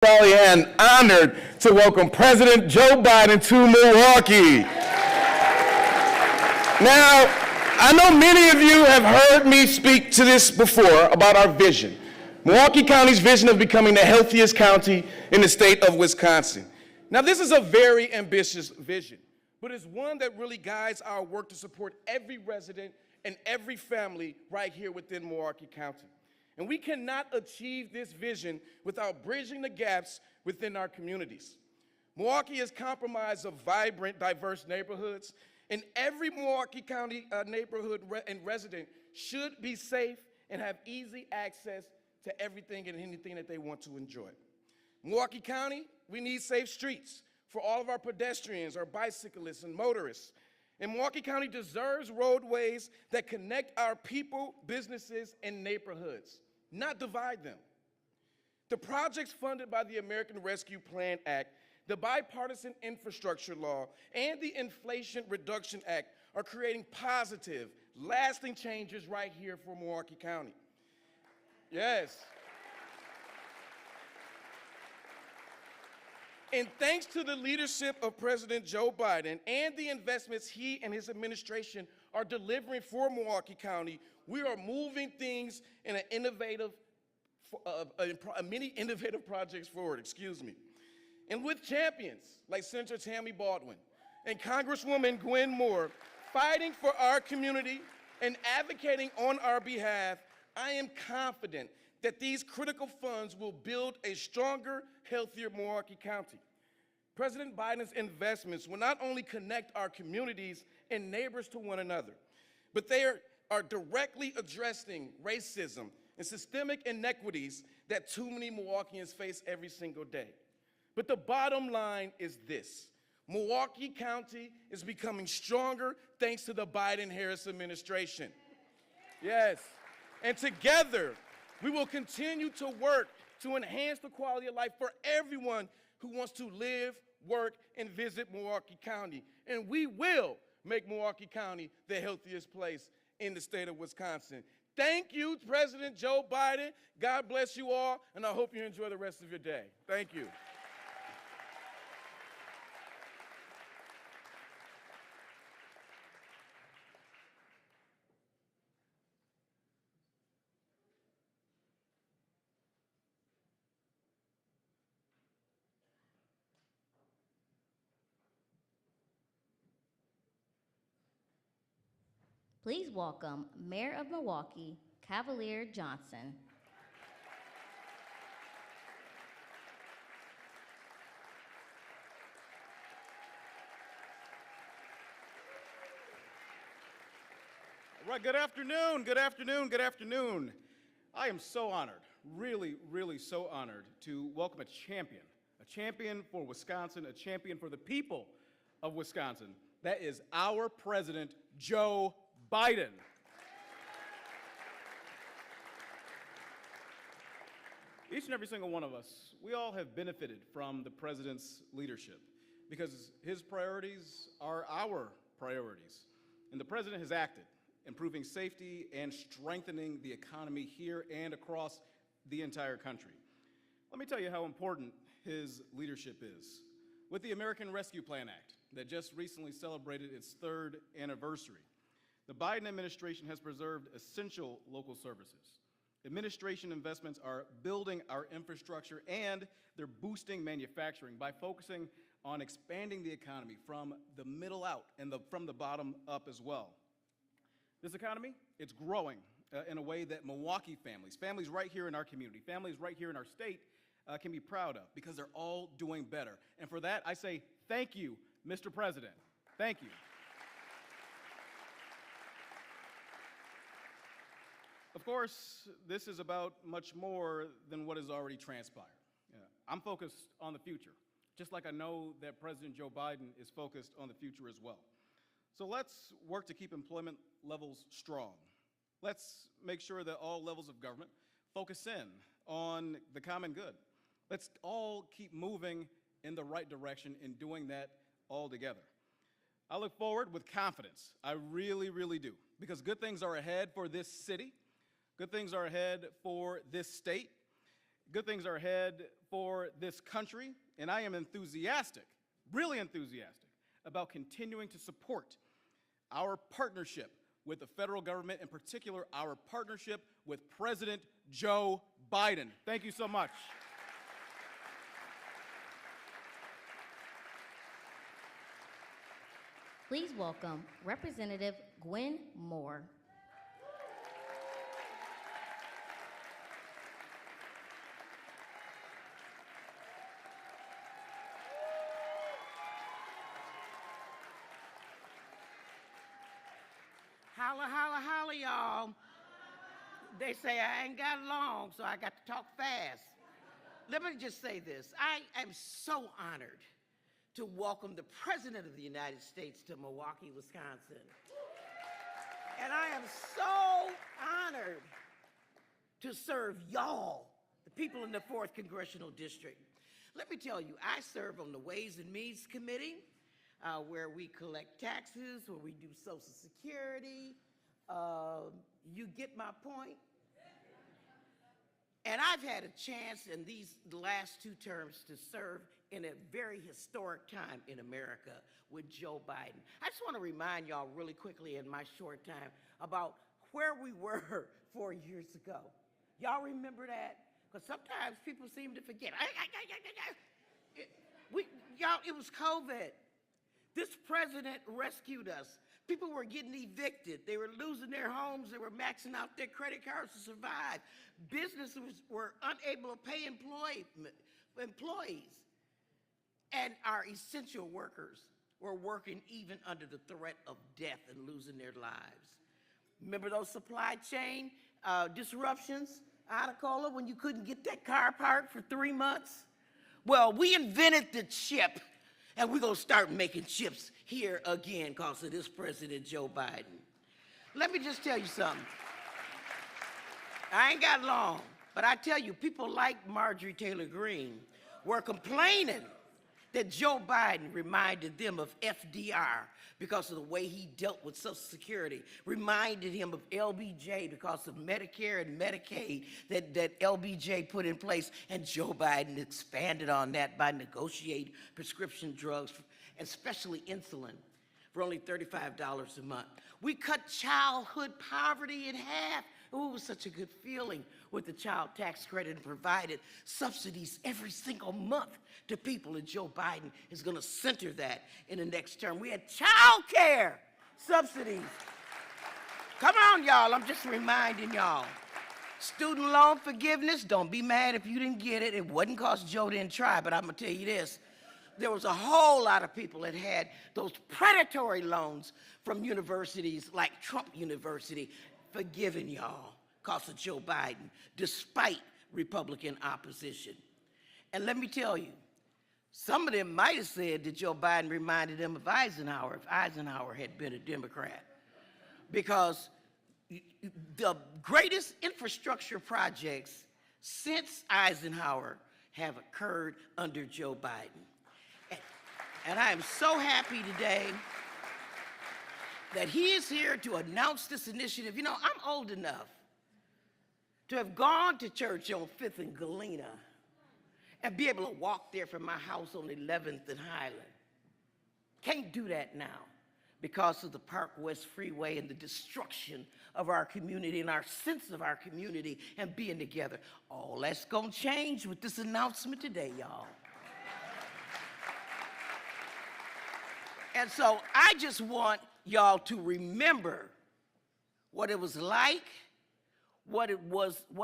Proudly and honored to welcome President Joe Biden to Milwaukee. Now, I know many of you have heard me speak to this before about our vision. Milwaukee County's vision of becoming the healthiest county in the state of Wisconsin. Now, this is a very ambitious vision, but it's one that really guides our work to support every resident and every family right here within Milwaukee County. And we cannot achieve this vision without bridging the gaps within our communities. Milwaukee is comprised of vibrant, diverse neighborhoods, and every Milwaukee County neighborhood and resident should be safe and have easy access to everything and anything that they want to enjoy. Milwaukee County, we need safe streets for all of our pedestrians, our bicyclists, and motorists. And Milwaukee County deserves roadways that connect our people, businesses, and neighborhoods, not divide them. The projects funded by the American Rescue Plan Act, the Bipartisan Infrastructure Law, and the Inflation Reduction Act are creating positive, lasting changes right here for Milwaukee County. Yes. And thanks to the leadership of President Joe Biden and the investments he and his administration are delivering for Milwaukee County, we are moving things in many innovative projects forward, And with champions like Senator Tammy Baldwin and Congresswoman Gwen Moore fighting for our community and advocating on our behalf, I am confident that these critical funds will build a stronger, healthier Milwaukee County. President Biden's investments will not only connect our communities and neighbors to one another, but they are directly addressing racism and systemic inequities that too many Milwaukeeans face every single day. But the bottom line is this: Milwaukee County is becoming stronger thanks to the Biden-Harris administration. Yes, and together, we will continue to work to enhance the quality of life for everyone who wants to live, work, and visit Milwaukee County. And we will make Milwaukee County the healthiest place in the state of Wisconsin. Thank you, President Joe Biden. God bless you all, and I hope you enjoy the rest of your day. Thank you. Please welcome Mayor of Milwaukee, Cavalier Johnson. All right, good afternoon, good afternoon, good afternoon. I am so honored, really, really so honored to welcome a champion for Wisconsin, a champion for the people of Wisconsin. That is our President, Joe Biden. Each and every single one of us, we all have benefited from the president's leadership because his priorities are our priorities. And the president has acted, improving safety and strengthening the economy here and across the entire country. Let me tell you how important his leadership is. With the American Rescue Plan Act that just recently celebrated its 3rd anniversary, the Biden administration has preserved essential local services. Administration investments are building our infrastructure and they're boosting manufacturing by focusing on expanding the economy from the middle out and from the bottom up as well. This economy, it's growing in a way that Milwaukee families right here in our community, families right here in our state can be proud of because they're all doing better. And for that, I say thank you, Mr. President. Thank you. Of course, this is about much more than what has already transpired. I'm focused on the future, just like I know that President Joe Biden is focused on the future as well. So let's work to keep employment levels strong. Let's make sure that all levels of government focus in on the common good. Let's all keep moving in the right direction and doing that all together. I look forward with confidence. I really, really do, because good things are ahead for this city. Good things are ahead for this state. Good things are ahead for this country, and I am enthusiastic, really enthusiastic, about continuing to support our partnership with the federal government, in particular, our partnership with President Joe Biden. Thank you so much. Please welcome Representative Gwen Moore. Holla, holla, holla, y'all. They say I ain't got long, so I got to talk fast. Let me just say this. I am so honored to welcome the President of the United States to Milwaukee, Wisconsin. And I am so honored to serve y'all, the people in the 4th Congressional District. Let me tell you, I serve on the Ways and Means Committee, where we collect taxes, where we do Social Security. You get my point? And I've had a chance in these last 2 terms to serve in a very historic time in America with Joe Biden. I just want to remind y'all really quickly in my short time about where we were 4 years ago. Y'all remember that? Because sometimes people seem to forget. It was COVID. This president rescued us. People were getting evicted. They were losing their homes. They were maxing out their credit cards to survive. Businesses were unable to pay employees. And our essential workers were working even under the threat of death and losing their lives. Remember those supply chain disruptions out of Cola when you couldn't get that car parked for 3 months? Well, we invented the chip. And we're going to start making chips here again because of this President Joe Biden. Let me just tell you something. I ain't got long, but I tell you, people like Marjorie Taylor Greene were complaining that Joe Biden reminded them of FDR because of the way he dealt with Social Security, reminded him of LBJ because of Medicare and Medicaid that LBJ put in place, and Joe Biden expanded on that by negotiating prescription drugs, especially insulin, for only $35 a month. We cut childhood poverty in half. Oh, it was such a good feeling with the child tax credit and provided subsidies every single month to people, and Joe Biden is going to center that in the next term. We had child care subsidies. Come on, y'all, I'm just reminding y'all. Student loan forgiveness, don't be mad if you didn't get it. It wasn't because Joe didn't try, but I'm going to tell you this. There was a whole lot of people that had those predatory loans from universities like Trump University forgiven, y'all, because of Joe Biden, despite Republican opposition. And let me tell you, some of them might have said that Joe Biden reminded them of Eisenhower if Eisenhower had been a Democrat, because the greatest infrastructure projects since Eisenhower have occurred under Joe Biden. And I am so happy today that he is here to announce this initiative. You know, I'm old enough to have gone to church on 5th and Galena and be able to walk there from my house on 11th and Highland. Can't do that now because of the Park West Freeway and the destruction of our community and our sense of our community and being together. All that's gonna change with this announcement today, y'all. And so I just want y'all to remember what it was like, what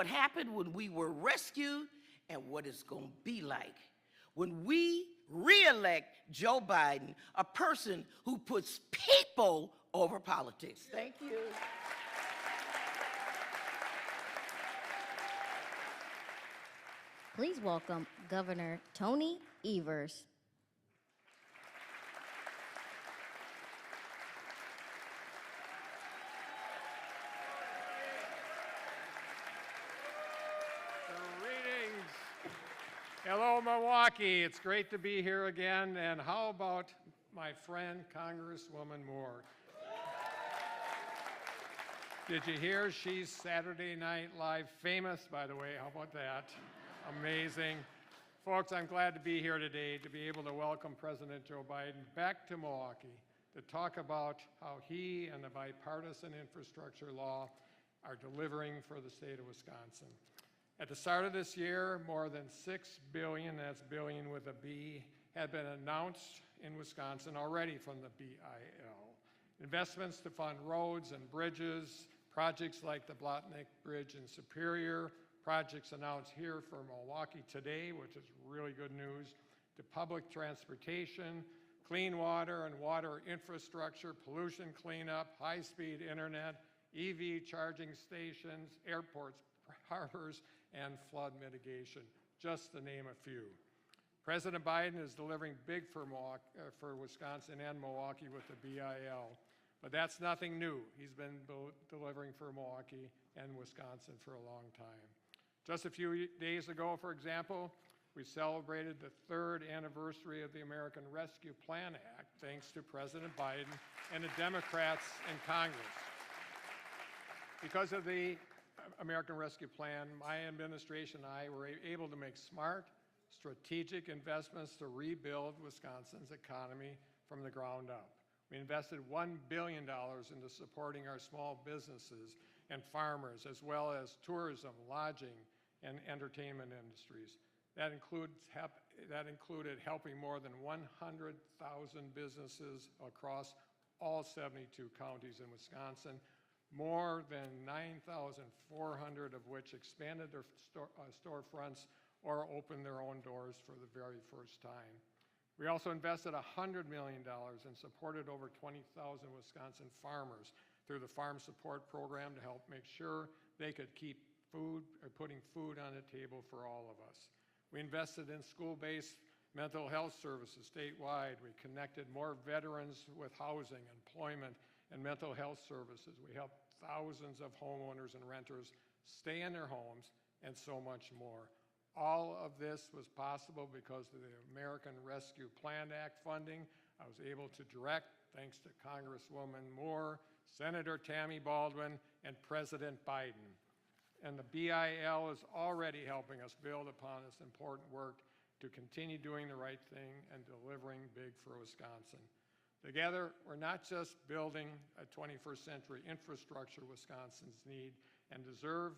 happened when we were rescued, and what it's going to be like when we re-elect Joe Biden, a person who puts people over politics. Thank you. Please welcome Governor Tony Evers. Hello, Milwaukee. It's great to be here again. And how about my friend, Congresswoman Moore? Did you hear she's Saturday Night Live famous, by the way? How about that? Amazing. Folks, I'm glad to be here today to be able to welcome President Joe Biden back to Milwaukee to talk about how he and the bipartisan infrastructure law are delivering for the state of Wisconsin. At the start of this year, more than $6 billion, that's billion with a B, had been announced in Wisconsin already from the BIL. Investments to fund roads and bridges, projects like the Blotnick Bridge in Superior, projects announced here for Milwaukee today, which is really good news, to public transportation, clean water and water infrastructure, pollution cleanup, high-speed internet, EV charging stations, airports, harbors, and flood mitigation, just to name a few. President Biden is delivering big for Wisconsin and Milwaukee with the BIL, but that's nothing new. He's been delivering for Milwaukee and Wisconsin for a long time. Just a few days ago, for example, we celebrated the 3rd anniversary of the American Rescue Plan Act, thanks to President Biden and the Democrats in Congress. Because of the American Rescue Plan, my administration and I were able to make smart, strategic investments to rebuild Wisconsin's economy from the ground up. We invested $1 billion into supporting our small businesses and farmers, as well as tourism, lodging, and entertainment industries. That included helping more than 100,000 businesses across all 72 counties in Wisconsin, more than 9,400 of which expanded their storefronts or opened their own doors for the very first time. We also invested $100 million and supported over 20,000 Wisconsin farmers through the Farm Support Program to help make sure they could keep putting food on the table for all of us. We invested in school-based mental health services statewide. We connected more veterans with housing, employment, and mental health services. We helped thousands of homeowners and renters stay in their homes, and so much more. All of this was possible because of the American Rescue Plan Act funding I was able to direct thanks to Congresswoman Moore, Senator Tammy Baldwin, and President Biden. And the BIL is already helping us build upon this important work to continue doing the right thing and delivering big for Wisconsin. Together, we're not just building a 21st century infrastructure Wisconsins need and deserve,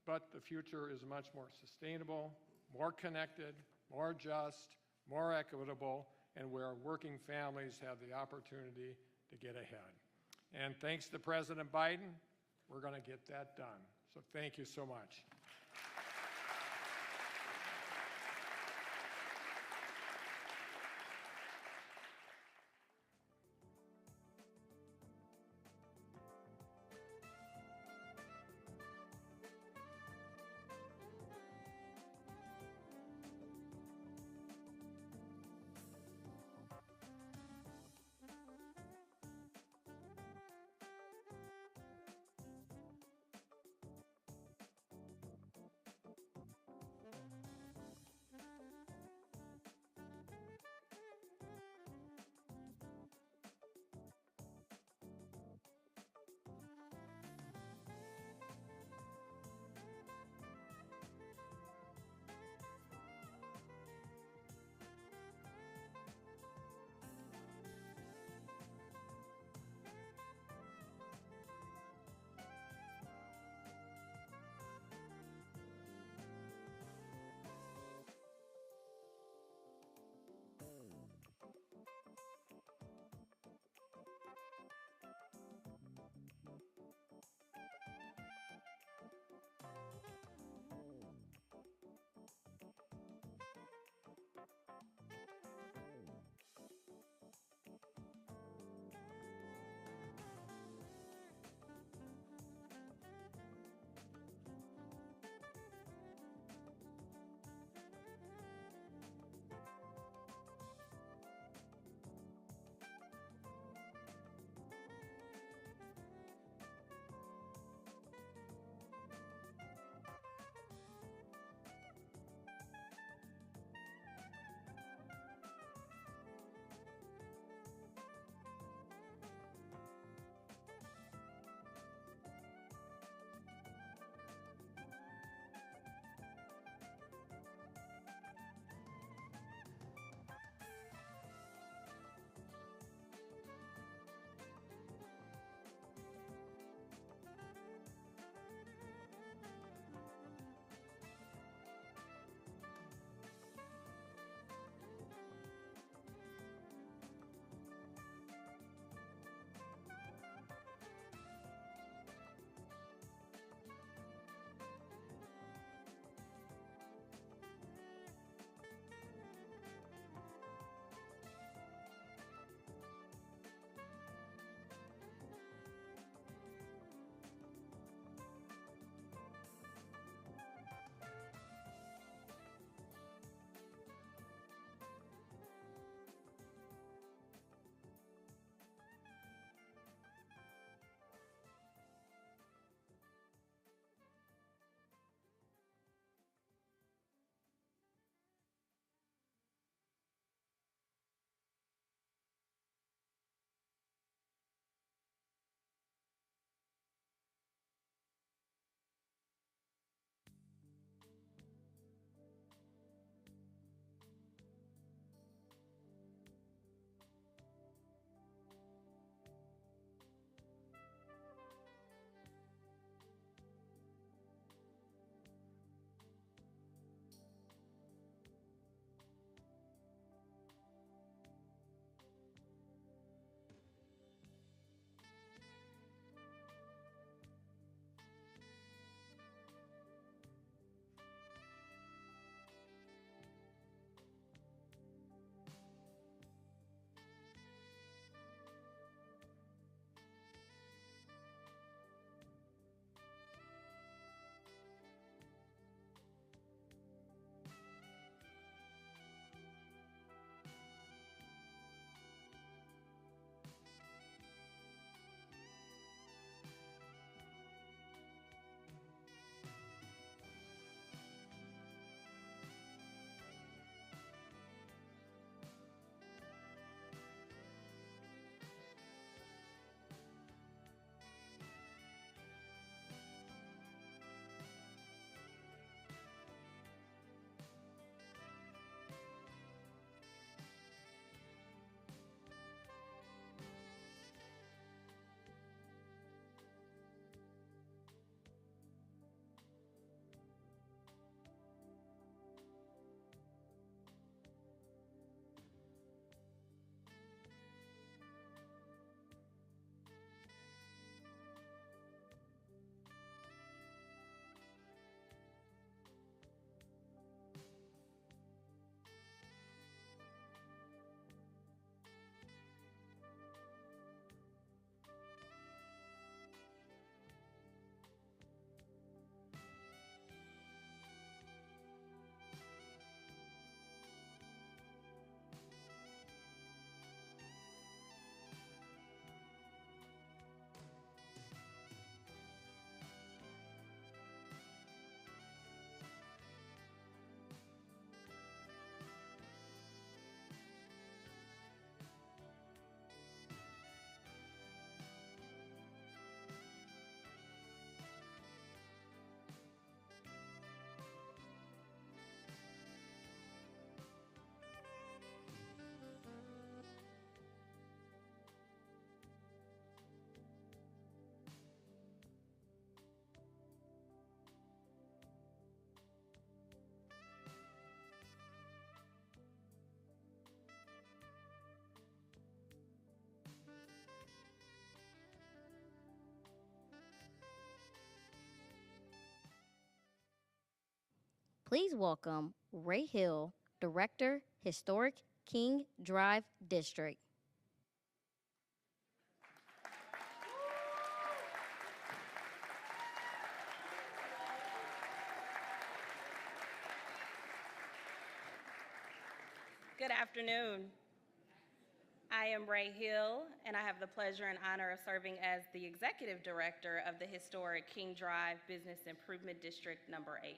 but the future is much more sustainable, more connected, more just, more equitable, and where working families have the opportunity to get ahead. And thanks to President Biden, we're going to get that done. So thank you so much. Please welcome Ray Hill, Director, Historic King Drive District. Good afternoon. I am Ray Hill, and I have the pleasure and honor of serving as the Executive Director of the historic King Drive Business Improvement District Number 8.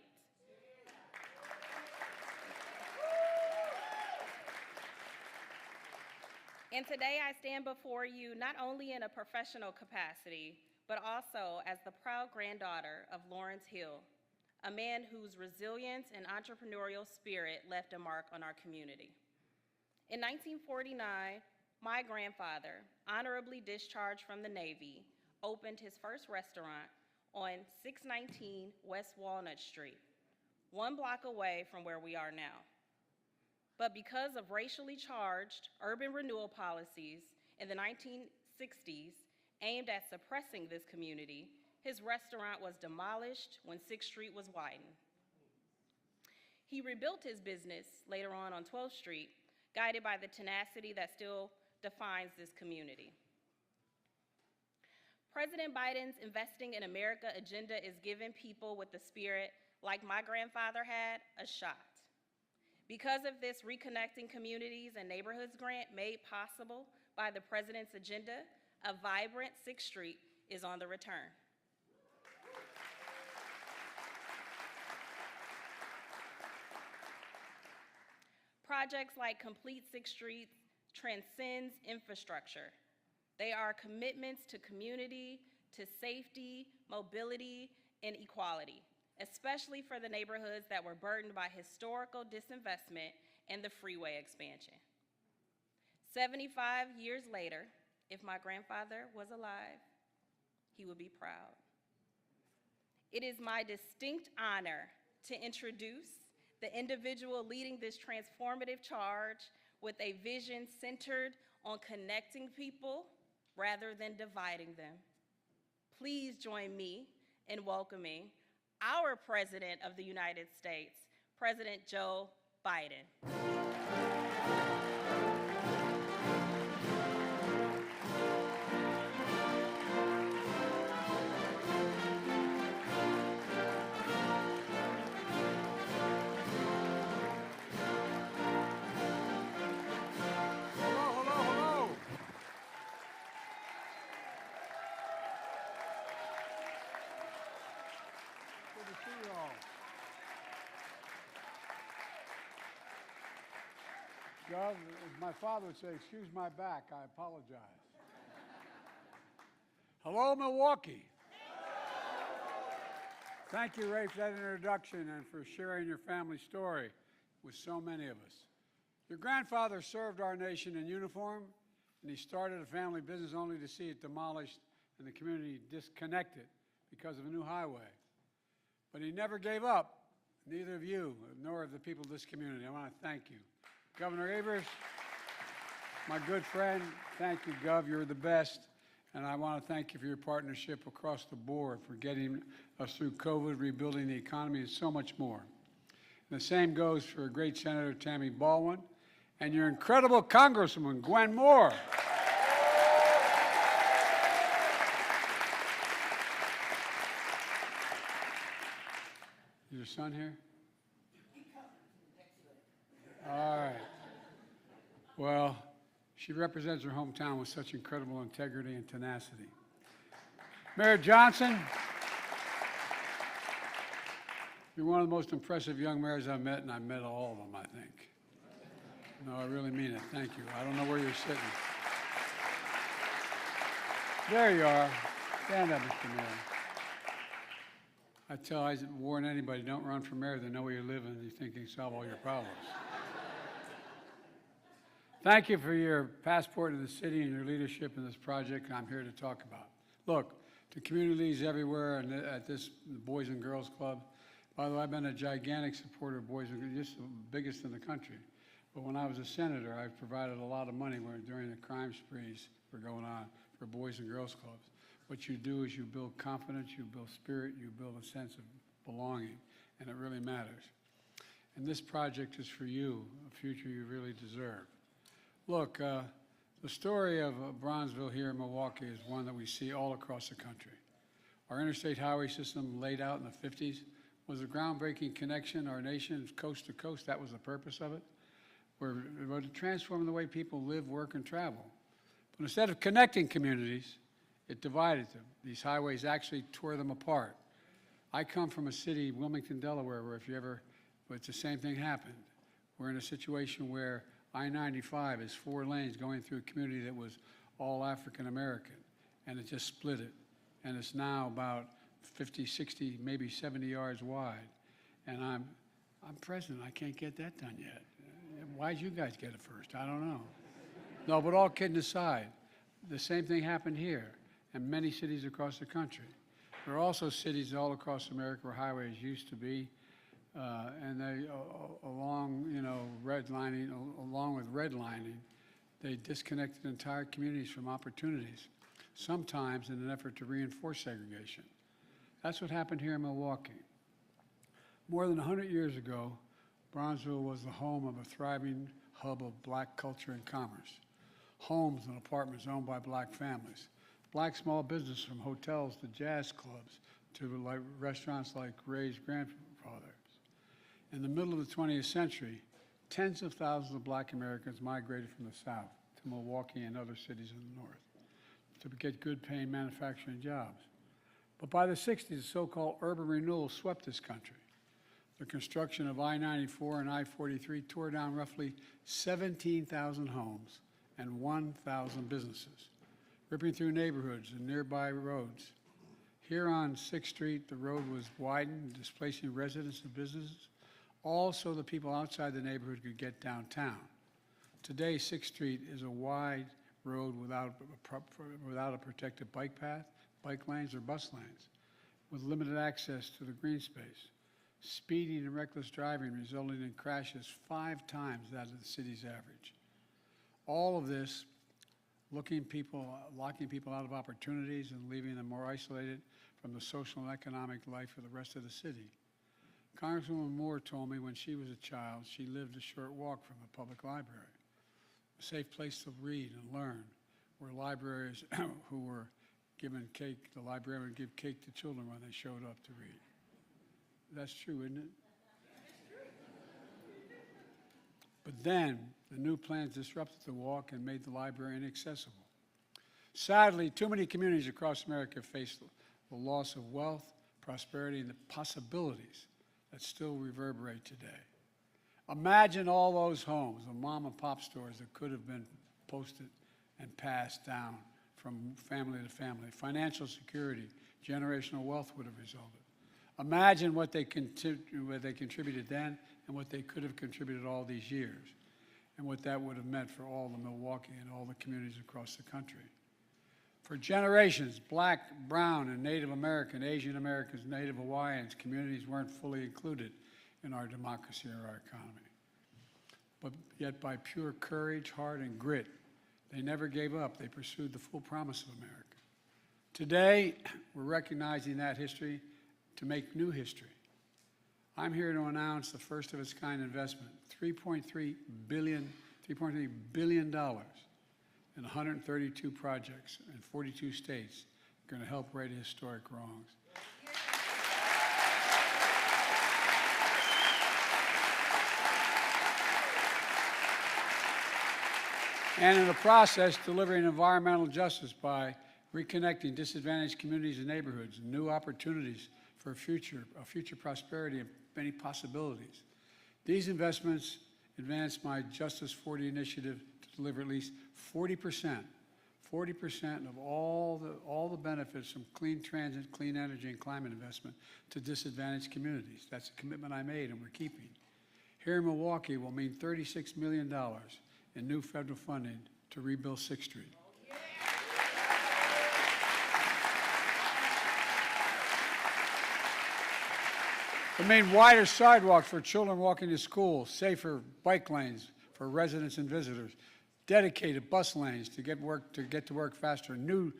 And today I stand before you not only in a professional capacity, but also as the proud granddaughter of Lawrence Hill, a man whose resilience and entrepreneurial spirit left a mark on our community. In 1949, my grandfather, honorably discharged from the Navy, opened his first restaurant on 619 West Walnut Street, 1 block away from where we are now. But because of racially charged urban renewal policies in the 1960s aimed at suppressing this community, his restaurant was demolished when 6th Street was widened. He rebuilt his business later on 12th Street, guided by the tenacity that still defines this community. President Biden's Investing in America agenda is giving people with the spirit, like my grandfather had, a shot. Because of this Reconnecting Communities and Neighborhoods grant made possible by the president's agenda, a vibrant 6th Street is on the return. Projects like Complete 6th Street transcends infrastructure. They are commitments to community, to safety, mobility, and equality, especially for the neighborhoods that were burdened by historical disinvestment and the freeway expansion. 75 years later, if my grandfather was alive, he would be proud. It is my distinct honor to introduce the individual leading this transformative charge with a vision centered on connecting people rather than dividing them. Please join me in welcoming our President of the United States, President Joe Biden. Gov, as my father would say, excuse my back, I apologize. Hello, Milwaukee. Thank you, Ray, for that introduction and for sharing your family story with so many of us. Your grandfather served our nation in uniform, and he started a family business only to see it demolished and the community disconnected because of a new highway. But he never gave up, neither of you, nor of the people of this community. I want to thank you. Governor Evers, my good friend, thank you, Gov. You're the best. And I want to thank you for your partnership across the board for getting us through COVID, rebuilding the economy, and so much more. And the same goes for great Senator Tammy Baldwin and your incredible Congresswoman, Gwen Moore. Is your son here? All right. Well, she represents her hometown with such incredible integrity and tenacity. Mayor Johnson, you're one of the most impressive young mayors I've met, and I've met all of them, I think. No, I really mean it. Thank you. I don't know where you're sitting. There you are. Stand up, Mr. Mayor. I warn anybody, don't run for mayor. They know where you live and you think you can solve all your problems. Thank you for your passport to the city and your leadership in this project I'm here to talk about. Look, to communities everywhere and at this Boys and Girls Club, by the way, I've been a gigantic supporter of Boys and Girls, just the biggest in the country. But when I was a senator, I provided a lot of money during the crime sprees were going on for Boys and Girls Clubs. What you do is you build confidence, you build spirit, you build a sense of belonging, and it really matters. and this project is for you, a future you really deserve. Look, the story of Bronzeville here in Milwaukee is one that we see all across the country. Our interstate highway system laid out in the 50s was a groundbreaking connection, our nation coast to coast. That was the purpose of it. We're to transform the way people live, work, and travel. But instead of connecting communities, it divided them. These highways actually tore them apart. I come from a city, Wilmington, Delaware, where it's the same thing happened. We're in a situation where I-95 is 4 lanes going through a community that was all African American, and it just split it. And it's now about 50, 60, maybe 70 yards wide. And I'm president, I can't get that done yet. Why'd you guys get it first? I don't know. No, but all kidding aside, the same thing happened here and many cities across the country. There are also cities all across America where highways used to be, and they, along with redlining, they disconnected entire communities from opportunities, sometimes in an effort to reinforce segregation. That's what happened here in Milwaukee. More than 100 years ago, Bronzeville was the home of a thriving hub of black culture and commerce. Homes and apartments owned by black families. Black small business from hotels to jazz clubs to restaurants like Ray's grandfather's. In the middle of the 20th century, tens of thousands of black Americans migrated from the South to Milwaukee and other cities in the North to get good paying manufacturing jobs. But by the 60s, the so-called urban renewal swept this country. The construction of I-94 and I-43 tore down roughly 17,000 homes and 1,000 businesses, ripping through neighborhoods and nearby roads. Here on 6th Street, the road was widened, displacing residents and businesses, all so the people outside the neighborhood could get downtown. Today, 6th Street is a wide road without a protected bike path, bike lanes, or bus lanes, with limited access to the green space. Speeding and reckless driving resulting in crashes 5 times that of the city's average. All of this locking people out of opportunities and leaving them more isolated from the social and economic life of the rest of the city. Congresswoman Moore told me when she was a child, she lived a short walk from a public library, a safe place to read and learn, where librarians who were given cake, the librarian would give cake to children when they showed up to read. That's true, isn't it? But then, the new plans disrupted the walk and made the library inaccessible. Sadly, too many communities across America face the loss of wealth, prosperity, and the possibilities that still reverberate today. Imagine all those homes, the mom and pop stores that could have been posted and passed down from family to family. Financial security, generational wealth would have resulted. Imagine what they contributed then and what they could have contributed all these years, and what that would have meant for all of Milwaukee and all the communities across the country. For generations, black, brown, and Native American, Asian Americans, Native Hawaiians, communities weren't fully included in our democracy or our economy. But yet by pure courage, heart, and grit, they never gave up. They pursued the full promise of America. Today, we're recognizing that history to make new history. I'm here to announce the first of its kind investment, $3.3 billion in 132 projects in 42 states, going to help right historic wrongs. And in the process, delivering environmental justice by reconnecting disadvantaged communities and neighborhoods, and new opportunities for a future prosperity and many possibilities. These investments advance my Justice 40 initiative to deliver at least 40% of all the benefits from clean transit, clean energy, and climate investment to disadvantaged communities. That's a commitment I made and we're keeping. Here in Milwaukee will mean $36 million in new federal funding to rebuild 6th Street. It means wider sidewalks for children walking to school, safer bike lanes for residents and visitors, dedicated bus lanes to get to work faster, new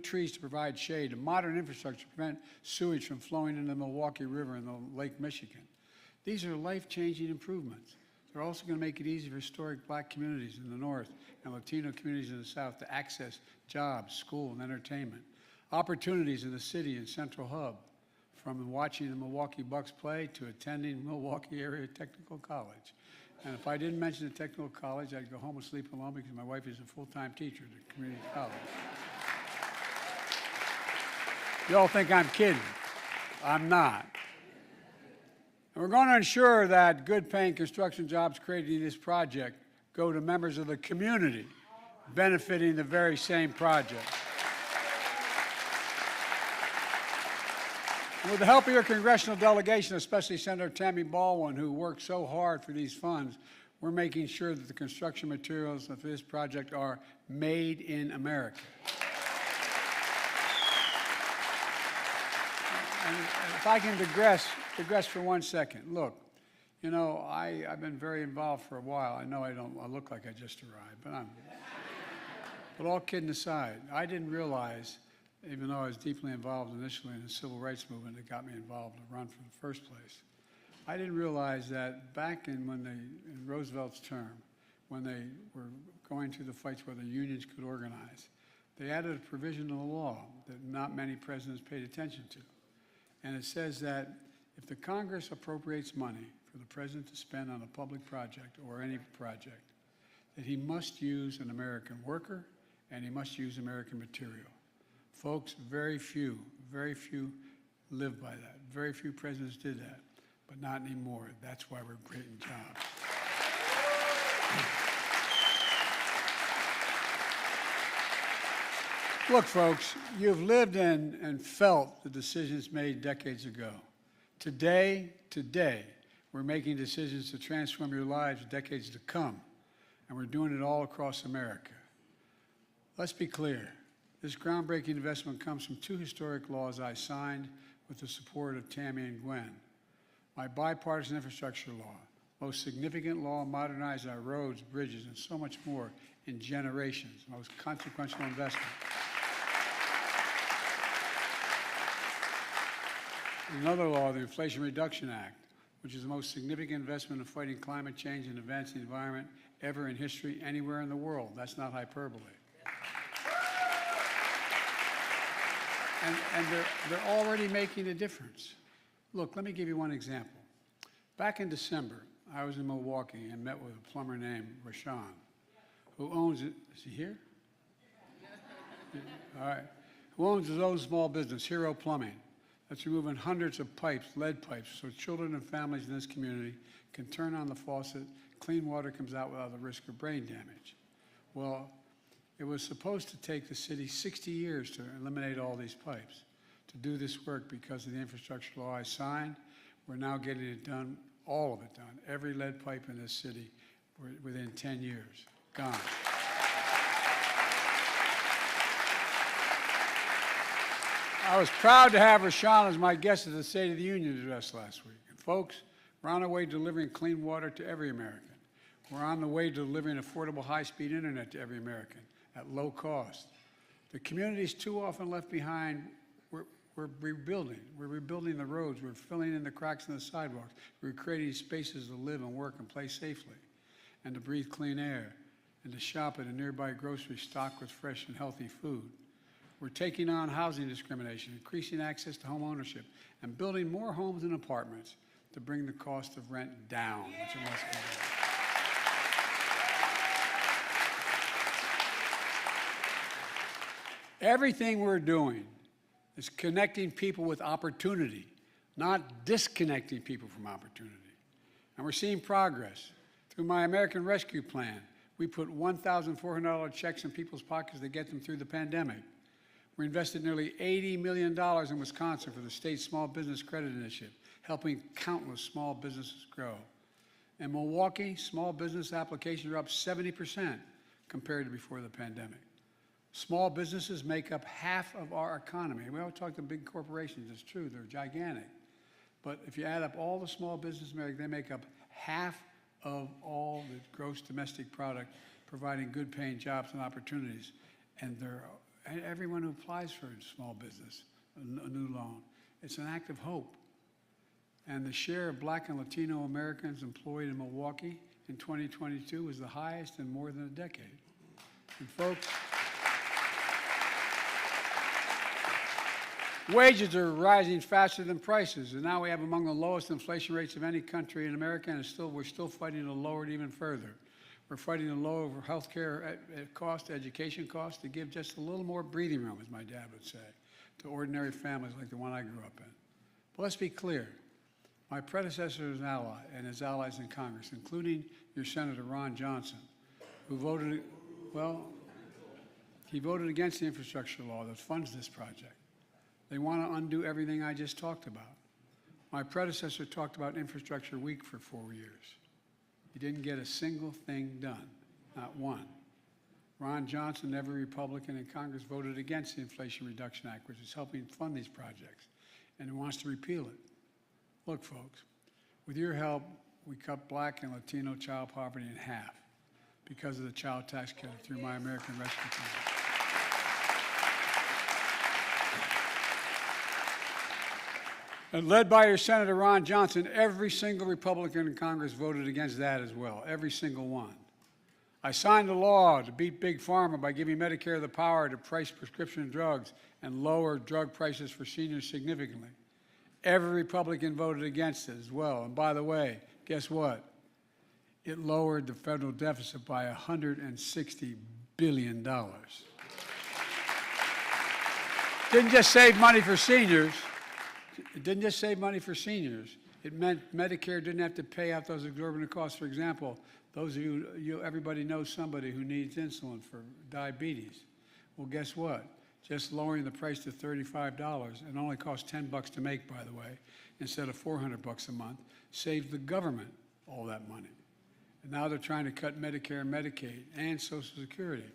trees to provide shade, and modern infrastructure to prevent sewage from flowing into the Milwaukee River and the Lake Michigan. These are life-changing improvements. They're also going to make it easy for historic black communities in the North and Latino communities in the South to access jobs, school, and entertainment. Opportunities in the city and central hub, from watching the Milwaukee Bucks play to attending Milwaukee Area Technical College. And if I didn't mention the technical college, I'd go home and sleep alone because my wife is a full-time teacher at the community college. You all think I'm kidding. I'm not. And we're going to ensure that good-paying construction jobs created in this project go to members of the community benefiting the very same project. And with the help of your congressional delegation, especially Senator Tammy Baldwin, who worked so hard for these funds, we're making sure that the construction materials of this project are made in America. And if I can digress for 1 second. Look, you know, I've been very involved for a while. I know I look like I just arrived, but all kidding aside, I didn't realize, even though I was deeply involved initially in the civil rights movement that got me involved to run for the first place, I didn't realize that back in Roosevelt's term, when they were going through the fights whether unions could organize, they added a provision in the law that not many presidents paid attention to. And it says that if the Congress appropriates money for the president to spend on a public project or any project, that he must use an American worker and he must use American material. Folks, very few live by that. Very few presidents did that, but not anymore. That's why we're creating jobs. Look, folks, you've lived in and felt the decisions made decades ago. Today, we're making decisions to transform your lives decades to come, and we're doing it all across America. Let's be clear. This groundbreaking investment comes from 2 historic laws I signed with the support of Tammy and Gwen. My bipartisan infrastructure law, most significant law modernizing our roads, bridges, and so much more in generations, most consequential investment. Another law, the Inflation Reduction Act, which is the most significant investment in fighting climate change and advancing the environment ever in history anywhere in the world. That's not hyperbole. And they're already making a difference. Look, let me give you one example. Back in December, I was in Milwaukee and met with a plumber named Rashawn, who owns it. Is he here? All right. Who owns his own small business, Hero Plumbing, that's removing hundreds of pipes, lead pipes, so children and families in this community can turn on the faucet, clean water comes out without the risk of brain damage. Well, it was supposed to take the city 60 years to eliminate all these pipes. To do this work, because of the infrastructure law I signed, we're now getting it done, all of it done. Every lead pipe in this city within 10 years, gone. I was proud to have Rashawn as my guest at the State of the Union address last week. And folks, we're on our way to delivering clean water to every American. We're on the way to delivering affordable high-speed internet to every American at low cost. The communities too often left behind, we're rebuilding. We're rebuilding the roads. We're filling in the cracks in the sidewalks. We're creating spaces to live and work and play safely, and to breathe clean air, and to shop at a nearby grocery stocked with fresh and healthy food. We're taking on housing discrimination, increasing access to home ownership, and building more homes and apartments to bring the cost of rent down, which it must be. Everything we're doing is connecting people with opportunity, not disconnecting people from opportunity. And we're seeing progress. Through my American Rescue Plan, we put $1,400 checks in people's pockets to get them through the pandemic. We invested nearly $80 million in Wisconsin for the state's Small Business Credit Initiative, helping countless small businesses grow. In Milwaukee, small business applications are up 70% compared to before the pandemic. Small businesses make up half of our economy. We always talk to big corporations. It's true, they're gigantic. But if you add up all the small businesses, they make up half of all the gross domestic product, providing good paying jobs and opportunities. And everyone who applies for a small business, a new loan, it's an act of hope. And the share of Black and Latino Americans employed in Milwaukee in 2022 was the highest in more than a decade. And folks, wages are rising faster than prices, and now we have among the lowest inflation rates of any country in America, and we're still fighting to lower it even further. We're fighting to lower health care cost, education costs, to give just a little more breathing room, as my dad would say, to ordinary families like the one I grew up in. But let's be clear. My predecessor and ally and his allies in Congress, including your Senator Ron Johnson, who voted, well, he voted against the infrastructure law that funds this project. They want to undo everything I just talked about. My predecessor talked about infrastructure week for 4 years. He didn't get a single thing done, not one. Ron Johnson, every Republican in Congress, voted against the Inflation Reduction Act, which is helping fund these projects, and he wants to repeal it. Look, folks, with your help, we cut Black and Latino child poverty in half because of the child tax credit through My American Rescue Plan. And led by your Senator Ron Johnson, every single Republican in Congress voted against that as well, every single one. I signed a law to beat Big Pharma by giving Medicare the power to price prescription drugs and lower drug prices for seniors significantly. Every Republican voted against it as well. And by the way, guess what? It lowered the federal deficit by $160 billion. Didn't just save money for seniors. It didn't just save money for seniors. It meant Medicare didn't have to pay out those exorbitant costs. For example, those of everybody knows somebody who needs insulin for diabetes. Well, guess what? Just lowering the price to $35, and only costs $10 to make, by the way, instead of $400 a month, saved the government all that money. And now they're trying to cut Medicare and Medicaid and Social Security.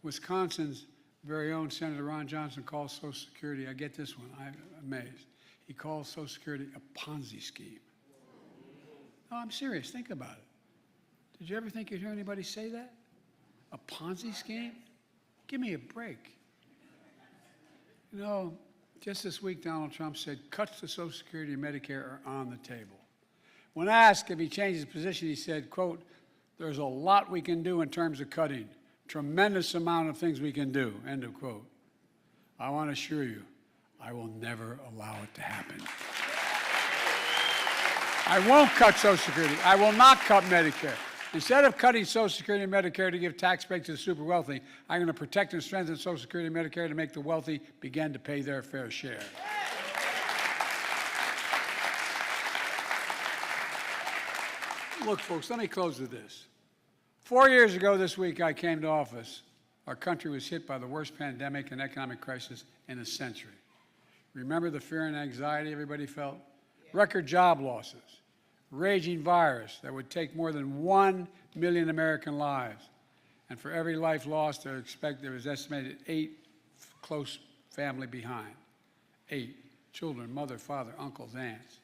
Wisconsin's very own Senator Ron Johnson calls Social Security, I get this one, I'm amazed. He calls Social Security a Ponzi scheme. No, I'm serious, think about it. Did you ever think you'd hear anybody say that? A Ponzi scheme? Give me a break. You know, just this week, Donald Trump said cuts to Social Security and Medicare are on the table. When asked if he changed his position, he said, quote, "There's a lot we can do in terms of cutting. Tremendous amount of things we can do," end of quote. I want to assure you, I will never allow it to happen. I won't cut Social Security. I will not cut Medicare. Instead of cutting Social Security and Medicare to give tax breaks to the super wealthy, I'm going to protect and strengthen Social Security and Medicare to make the wealthy begin to pay their fair share. Look, folks, let me close with this. 4 years ago this week, I came to office. Our country was hit by the worst pandemic and economic crisis in a century. Remember the fear and anxiety everybody felt? Record job losses. Raging virus that would take more than 1 million American lives. And for every life lost, there was estimated 8 close family behind. 8 children, mother, father, uncles, aunts.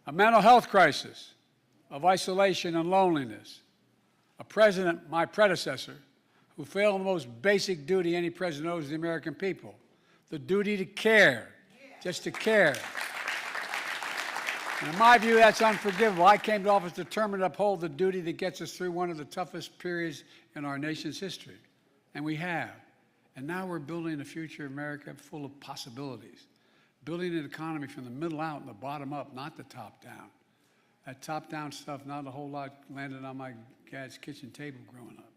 A mental health crisis of isolation and loneliness. A president, my predecessor, who failed the most basic duty any president owes the American people, the duty to care, just to care. And in my view, that's unforgivable. I came to office determined to uphold the duty that gets us through one of the toughest periods in our nation's history. And we have. And now we're building a future America full of possibilities. Building an economy from the middle out and the bottom up, not the top down. That top-down stuff, not a whole lot landed on my dad's kitchen table growing up.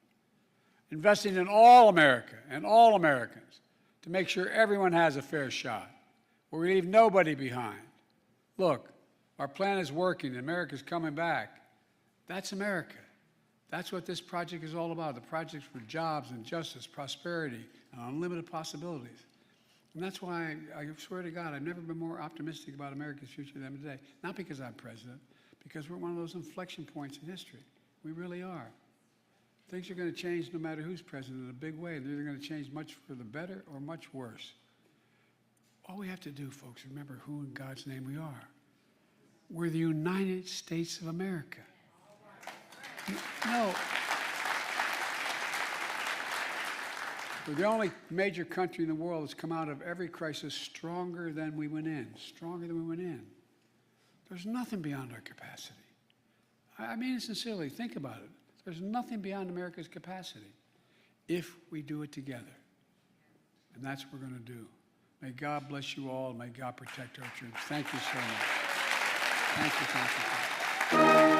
Investing in all America and all Americans to make sure everyone has a fair shot, where we leave nobody behind. Look, our plan is working, and America's coming back. That's America. That's what this project is all about, the project for jobs and justice, prosperity, and unlimited possibilities. And that's why I swear to God, I've never been more optimistic about America's future than today. Not because I'm president, because we're at one of those inflection points in history. We really are. Things are going to change no matter who's president in a big way. They're either going to change much for the better or much worse. All we have to do, folks, remember who in God's name we are. We're the United States of America. No. We're the only major country in the world that's come out of every crisis stronger than we went in, stronger than we went in. There's nothing beyond our capacity. I mean it sincerely. Think about it. There's nothing beyond America's capacity if we do it together. And that's what we're going to do. May God bless you all, and may God protect our troops. Thank you so much. Thank you, thank you. Thank you.